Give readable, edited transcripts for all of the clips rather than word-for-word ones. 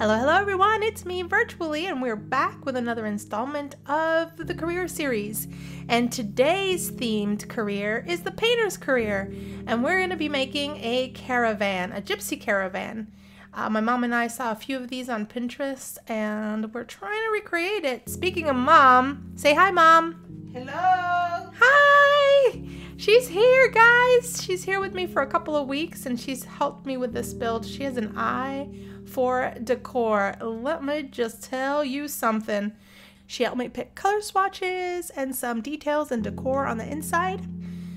Hello, hello everyone, it's me, Virtualee, and we're back with another installment of the career series. And today's themed career is the painter's career. And we're going to be making a caravan, a gypsy caravan. My mom and I saw a few of these on Pinterest, and we're trying to recreate it. Speaking of mom, say hi, Mom. Hello. Hi. She's here, guys. She's here with me for a couple of weeks, and she's helped me with this build. She has an eye for decor. Let me just tell you something. She helped me pick color swatches and some details and decor on the inside,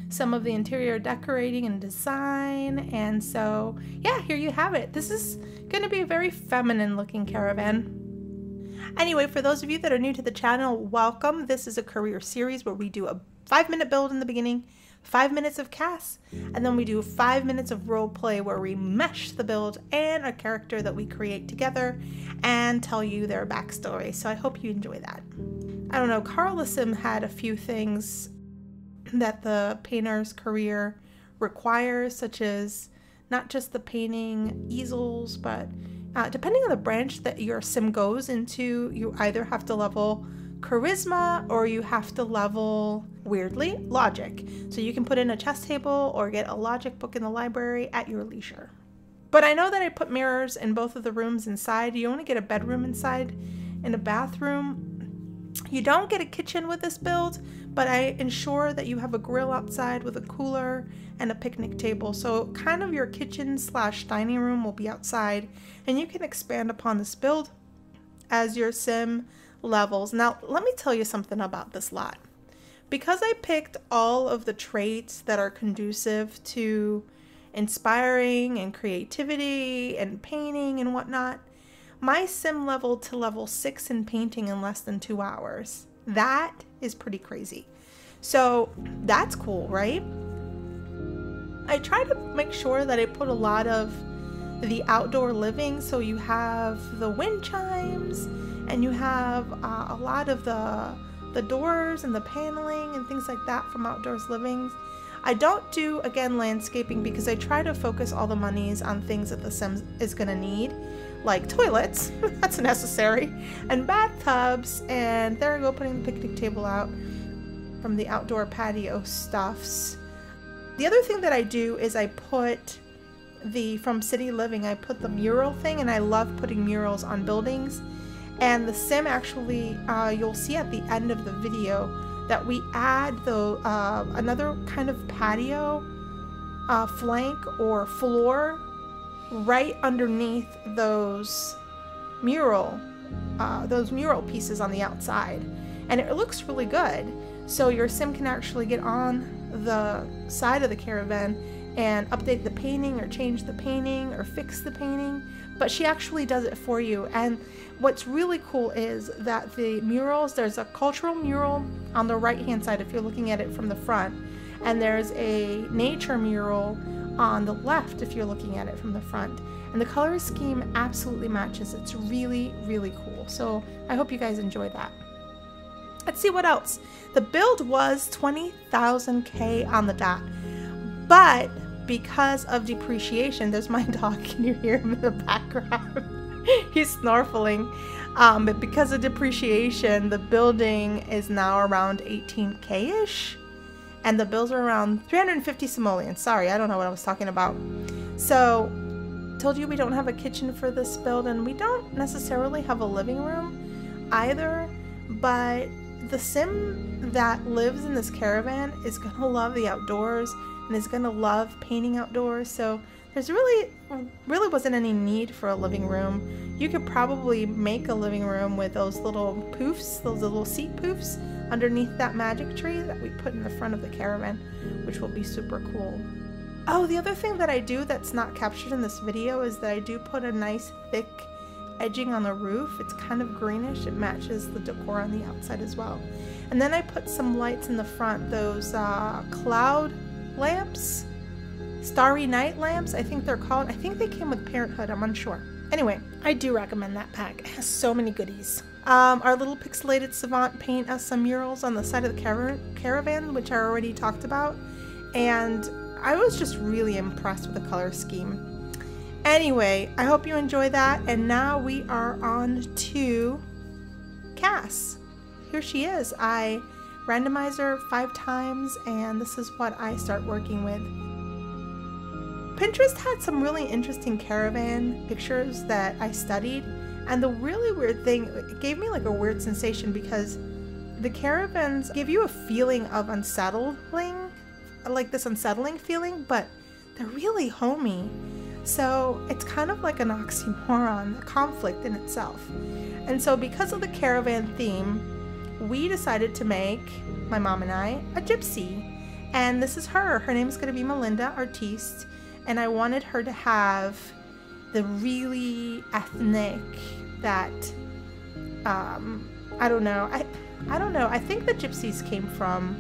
some of the interior decorating and design, and so yeah, here you have it. This is going to be a very feminine looking caravan. Anyway, for those of you that are new to the channel, welcome. This is a career series where we do a 5-minute build in the beginning, 5 minutes of cast, and then we do 5 minutes of role play where we mesh the build and a character that we create together and tell you their backstory. So I hope you enjoy that. I don't know, Carl Sim had a few things that the painter's career requires, such as not just the painting easels, but depending on the branch that your sim goes into, you either have to level charisma or you have to level, weirdly, logic. So you can put in a chess table or get a logic book in the library at your leisure. But I know that I put mirrors in both of the rooms inside. You only get a bedroom inside and a bathroom. You don't get a kitchen with this build, but I ensure that you have a grill outside with a cooler and a picnic table. So kind of your kitchen / dining room will be outside, and you can expand upon this build as your sim levels. Now, let me tell you something about this lot. Because I picked all of the traits that are conducive to inspiring and creativity and painting and whatnot, my sim leveled to level 6 in painting in less than 2 hours. That is pretty crazy. So that's cool, right? I try to make sure that I put a lot of the outdoor living, so you have the wind chimes and you have a lot of the doors and the paneling and things like that from outdoors living. I don't do, again, landscaping because I try to focus all the monies on things that the sim is going to need, like toilets, that's necessary, and bathtubs, and there I go putting the picnic table out from the outdoor patio stuffs. The other thing that I do is I put from City Living, I put the mural thing, and I love putting murals on buildings. And the sim actually, you'll see at the end of the video that we add another kind of patio flank or floor right underneath those mural pieces on the outside, and it looks really good. So your sim can actually get on the side of the caravan and update the painting or change the painting or fix the painting, but she actually does it for you. And what's really cool is that the murals, there's a cultural mural on the right hand side if you're looking at it from the front, and there's a nature mural on the left if you're looking at it from the front, and the color scheme absolutely matches. It's really, really cool. So I hope you guys enjoy that. Let's see what else. The build was 20,000K on the dot, but because of depreciation, there's my dog, can you hear him in the background? He's snorkeling. But because of depreciation, the building is now around 18K-ish, and the bills are around 350 simoleons. Sorry, I don't know what I was talking about. So, told you we don't have a kitchen for this build, and we don't necessarily have a living room either, but the sim that lives in this caravan is gonna love the outdoors and is gonna love painting outdoors. So there's really wasn't any need for a living room. You could probably make a living room with those little poofs, those little seat poofs underneath that magic tree that we put in the front of the caravan, which will be super cool. Oh, the other thing that I do that's not captured in this video is that I do put a nice thick edging on the roof. It's kind of greenish. It matches the decor on the outside as well. And then I put some lights in the front, those cloud lamps, starry night lamps, I think they're called. I think they came with Parenthood, I'm unsure. Anyway, I do recommend that pack. It has so many goodies. Our little pixelated savant paint us some murals on the side of the caravan, which I already talked about, and I was just really impressed with the color scheme. Anyway, I hope you enjoy that. And now we are on to Cass. Here she is. I randomize her 5 times, and this is what I start working with. Pinterest had some really interesting caravan pictures that I studied, and the really weird thing, it gave me like a weird sensation because the caravans give you a feeling of unsettling, like this unsettling feeling, but they're really homey. So it's kind of like an oxymoron, a conflict in itself. And so because of the caravan theme, we decided to make, my mom and I, a gypsy. And this is her. Her name is going to be Melinda Artiste. And I wanted her to have the really ethnic, that, I don't know. I don't know. I think the gypsies came from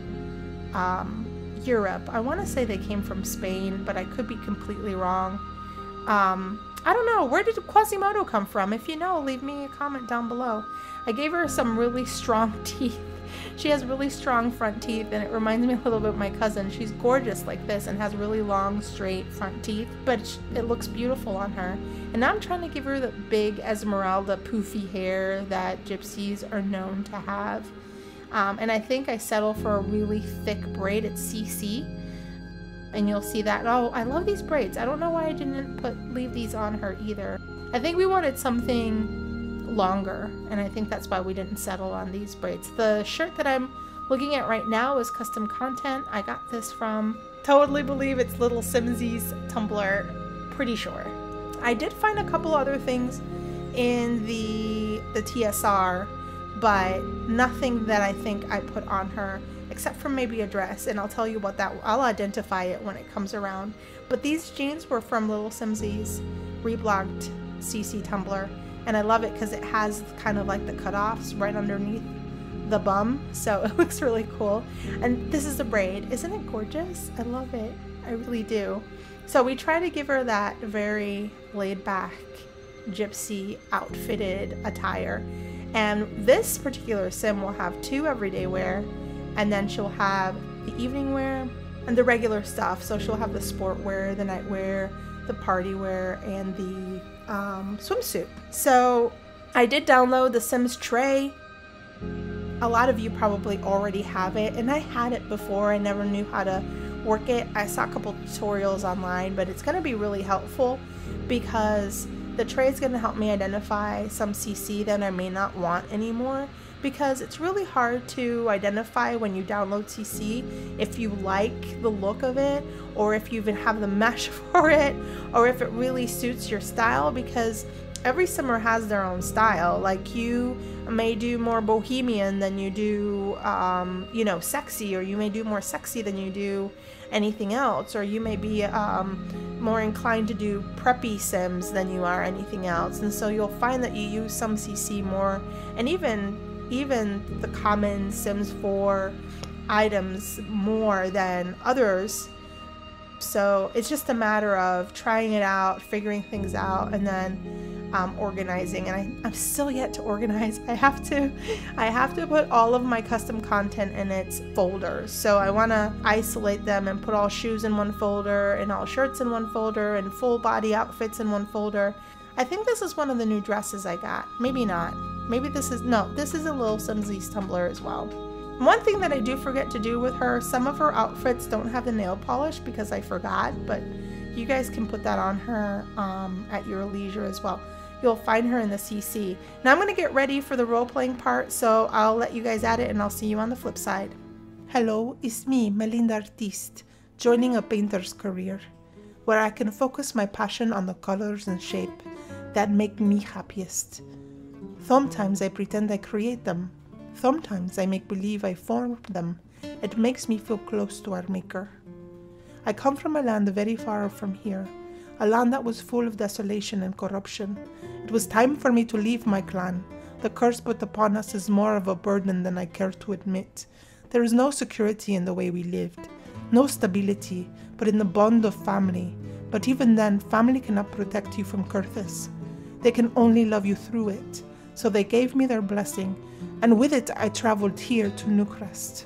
Europe. I want to say they came from Spain, but I could be completely wrong. I don't know. Where did Quasimodo come from? If you know, leave me a comment down below. I gave her some really strong teeth. She has really strong front teeth, and it reminds me a little bit of my cousin. She's gorgeous like this and has really long, straight front teeth, but it looks beautiful on her. And now I'm trying to give her the big Esmeralda poofy hair that gypsies are known to have. And I think I settle for a really thick braid. It's CC. And you'll see that. Oh, I love these braids. I don't know why I didn't leave these on her either. I think we wanted something longer, and I think that's why we didn't settle on these braids. The shirt that I'm looking at right now is custom content. I got this from, totally believe it's Little Simsy's Tumblr, pretty sure. I did find a couple other things in the TSR, but nothing that I think I put on her, except for maybe a dress, and I'll tell you what that, I'll identify it when it comes around. But these jeans were from Little Simsy's reblogged CC Tumblr, and I love it because it has kind of like the cutoffs right underneath the bum, so it looks really cool. And this is a braid. Isn't it gorgeous? I love it. I really do. So we try to give her that very laid back gypsy outfitted attire. And this particular sim will have 2 everyday wear, and then she'll have the evening wear and the regular stuff. So she'll have the sport wear, the night wear, the party wear, and the swimsuit. So I did download the Sims tray. A lot of you probably already have it, and I had it before. I never knew how to work it. I saw a couple tutorials online, but it's going to be really helpful because the tray is going to help me identify some CC that I may not want anymore, because it's really hard to identify when you download CC if you like the look of it, or if you even have the mesh for it, or if it really suits your style, because every simmer has their own style. Like, you may do more bohemian than you do, you know, sexy, or you may do more sexy than you do anything else, or you may be more inclined to do preppy sims than you are anything else. And so you'll find that you use some CC more, and even the common Sims 4 items more than others. So it's just a matter of trying it out, figuring things out, and then organizing. And I'm still yet to organize. I have to put all of my custom content in its folders. So I want to isolate them and put all shoes in one folder, and all shirts in one folder, and full body outfits in one folder. I think this is one of the new dresses I got. Maybe not. Maybe this is, no, this is a Little Simsy's Tumblr as well. One thing that I do forget to do with her, some of her outfits don't have the nail polish because I forgot, but you guys can put that on her at your leisure as well. You'll find her in the CC. Now I'm going to get ready for the role-playing part, so I'll let you guys at it, and I'll see you on the flip side. Hello, it's me, Melinda Artiste, joining a painter's career, where I can focus my passion on the colors and shape that make me happiest. Sometimes I pretend I create them. Sometimes I make believe I formed them. It makes me feel close to our maker. I come from a land very far from here, a land that was full of desolation and corruption. It was time for me to leave my clan. The curse put upon us is more of a burden than I care to admit. There is no security in the way we lived, no stability, but in the bond of family. But even then, family cannot protect you from curses. They can only love you through it. So they gave me their blessing, and with it I traveled here to Newcrest.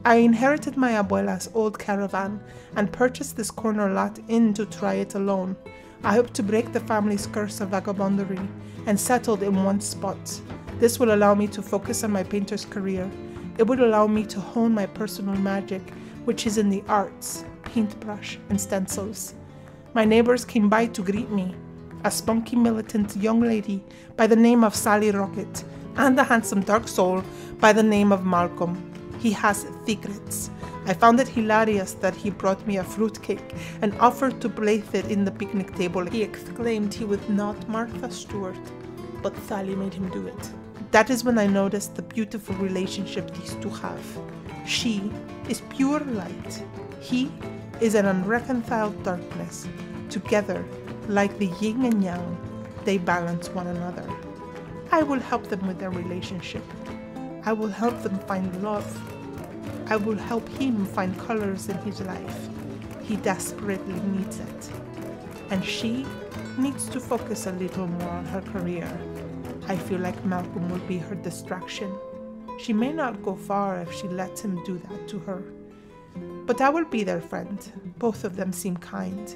I inherited my abuela's old caravan and purchased this corner lot inn to try it alone. I hope to break the family's curse of vagabondery and settle in one spot. This will allow me to focus on my painter's career. It would allow me to hone my personal magic, which is in the arts, paintbrush, and stencils. My neighbors came by to greet me, a spunky militant young lady by the name of Sally Rocket, and a handsome dark soul by the name of Malcolm. He has secrets. I found it hilarious that he brought me a fruitcake and offered to place it in the picnic table. He exclaimed he was not Martha Stewart, but Sally made him do it. That is when I noticed the beautiful relationship these two have. She is pure light. He is an unreconciled darkness. Together, like the yin and yang, they balance one another. I will help them with their relationship. I will help them find love. I will help him find colors in his life. He desperately needs it. And she needs to focus a little more on her career. I feel like Malcolm will be her distraction. She may not go far if she lets him do that to her. But I will be their friend. Both of them seem kind,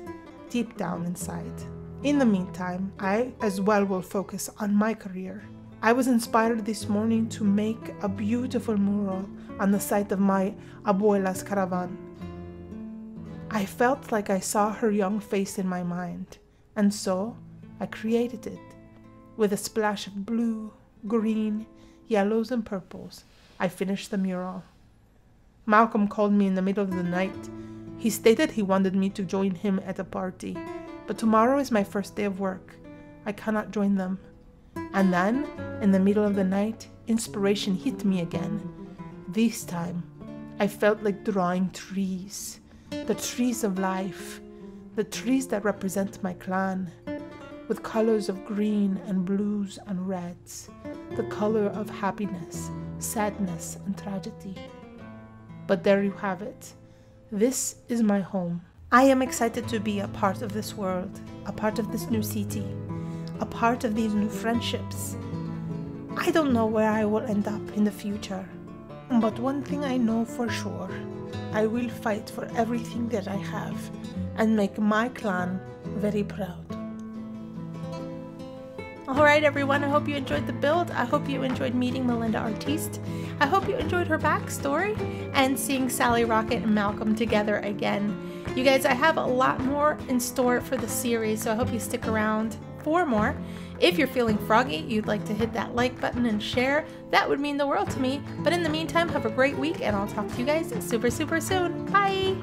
deep down inside. In the meantime, I as well will focus on my career. I was inspired this morning to make a beautiful mural on the site of my abuela's caravan. I felt like I saw her young face in my mind, and so I created it. With a splash of blue, green, yellows, and purples, I finished the mural. Malcolm called me in the middle of the night. He stated he wanted me to join him at a party, but tomorrow is my first day of work. I cannot join them. And then, in the middle of the night, inspiration hit me again. This time, I felt like drawing trees. The trees of life. The trees that represent my clan. With colors of green and blues and reds. The color of happiness, sadness, and tragedy. But there you have it. This is my home. I am excited to be a part of this world, a part of this new city, a part of these new friendships. I don't know where I will end up in the future, but one thing I know for sure, I will fight for everything that I have and make my clan very proud. Alright everyone, I hope you enjoyed the build. I hope you enjoyed meeting Melinda Artiste. I hope you enjoyed her backstory and seeing Sally Rocket and Malcolm together again. You guys, I have a lot more in store for the series, so I hope you stick around for more. If you're feeling froggy, you'd like to hit that like button and share. That would mean the world to me. But in the meantime, have a great week, and I'll talk to you guys super soon. Bye!